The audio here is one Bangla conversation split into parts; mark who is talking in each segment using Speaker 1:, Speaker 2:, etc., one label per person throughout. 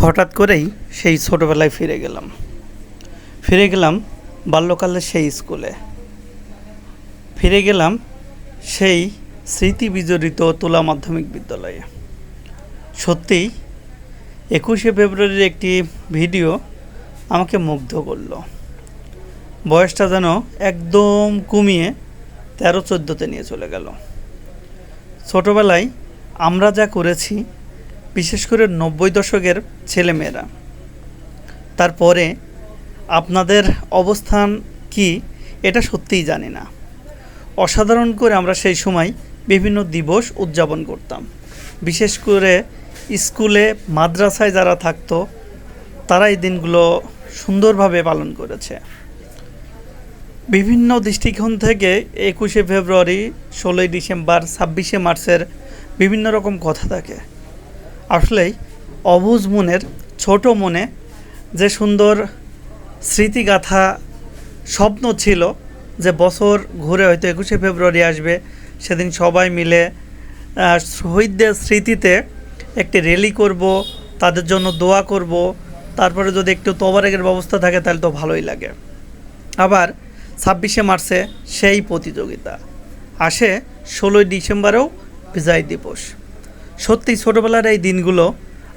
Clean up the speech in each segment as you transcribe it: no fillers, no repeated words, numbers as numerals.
Speaker 1: হঠাৎ করেই সেই ছোটোবেলায় ফিরে গেলাম বাল্যকালের সেই স্কুলে, ফিরে গেলাম সেই স্মৃতি বিজড়িত তুলা মাধ্যমিক বিদ্যালয়ে। সত্যিই 21শে ফেব্রুয়ারির একটি ভিডিও আমাকে মুগ্ধ করল। বয়সটা যেন একদম কমিয়ে 13-14তে নিয়ে চলে গেল। ছোটোবেলায় আমরা যা করেছি, বিশেষ করে 90 দশকের ছেলেমেয়েরা, তারপরে আপনাদের অবস্থান কি এটা সত্যিই জানি না। অসাধারণ করে আমরা সেই সময় বিভিন্ন দিবস উদযাপন করতাম। বিশেষ করে স্কুলে মাদ্রাসায় যারা থাকতো তারা এই দিনগুলো সুন্দরভাবে পালন করেছে। বিভিন্ন দৃষ্টিকোণ থেকে 21শে ফেব্রুয়ারি, 16ই ডিসেম্বর, 26শে মার্চের বিভিন্ন রকম কথা থাকে। আসলেই অবুঝ মনের ছোট মনে যে সুন্দর স্মৃতিগাথা স্বপ্ন ছিল যে বছর ঘুরে হয়তো 21শে ফেব্রুয়ারি আসবে, সেদিন সবাই মিলে শহীদদের স্মৃতিতে একটি র্যালি করব, তাদের জন্য দোয়া করব, তারপরে যদি একটু তবারকের ব্যবস্থা থাকে তাহলে তো ভালোই লাগে। আবার 26শে মার্চে সেই প্রতিযোগিতা আসে, 16ই ডিসেম্বরেও বিজয় দিবস। সত্যি ছোটোবেলার এই দিনগুলো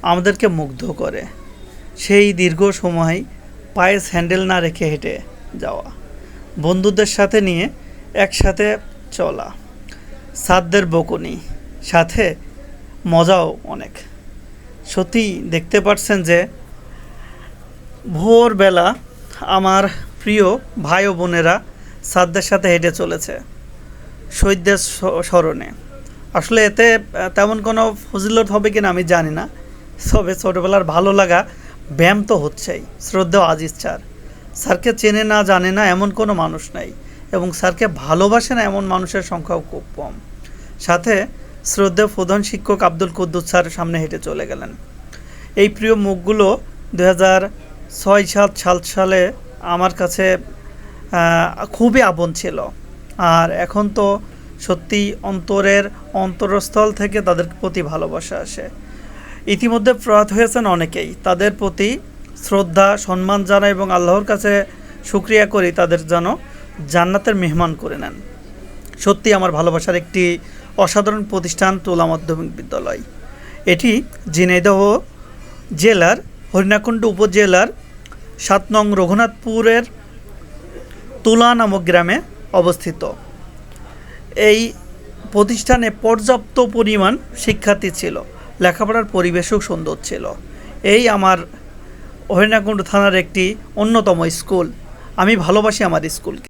Speaker 1: আমাদেরকে মুগ্ধ করে। সেই দীর্ঘ সময় পায়ে স্যান্ডেল না রেখে হেঁটে যাওয়া, বন্ধুদের সাথে নিয়ে একসাথে চলা, স্যারদের বকুনি, সাথে মজাও অনেক। সত্যি দেখতে পাচ্ছেন যে ভোরবেলা আমার প্রিয় ভাই ও বোনেরা স্যারদের সাথে হেঁটে চলেছে শহীদদের স্মরণে। আসলে এতে তেমন কোনো ফজিলত হবে কিনা আমি জানি না, তবে ছোটোবেলার ভালো লাগা ব্যায়াম তো হচ্ছেই। শ্রদ্ধেয় আজিজ স্যারকে চেনে না জানে না এমন কোনো মানুষ নাই, এবং স্যারকে ভালোবাসে না এমন মানুষের সংখ্যাও খুব কম। সাথে শ্রদ্ধেয় প্রধান শিক্ষক আব্দুল কুদ্দুস স্যার সামনে হেঁটে চলে গেলেন। এই প্রিয় মুখগুলো 2006-07 সালে আমার কাছে খুবই আপন ছিল, আর এখন তো সত্যি অন্তরস্থল থেকে তাদের প্রতি ভালোবাসা আসে। ইতিমধ্যে প্রয়াত হয়েছেন অনেকেই, তাদের প্রতি শ্রদ্ধা সম্মান জানাই এবং আল্লাহর কাছে শুকরিয়া করি তাদের যেন জান্নাতের মেহমান করে নেন। সত্যি আমার ভালোবাসার একটি অসাধারণ প্রতিষ্ঠান তুলা মাধ্যমিক বিদ্যালয়। এটি ঝিনাইদহ জেলার হরিণাকুণ্ডু উপজেলার 7 নং রঘুনাথপুরের তুলা নামক গ্রামে অবস্থিত। এই প্রতিষ্ঠানে পর্যাপ্ত পরিমাণ শিক্ষার্থী ছিল, লেখাপড়ার পরিবেশও সুন্দর ছিল। এই আমার হরিণাকুণ্ডু থানার একটি অন্যতম স্কুল। আমি ভালোবাসি আমার স্কুলকে।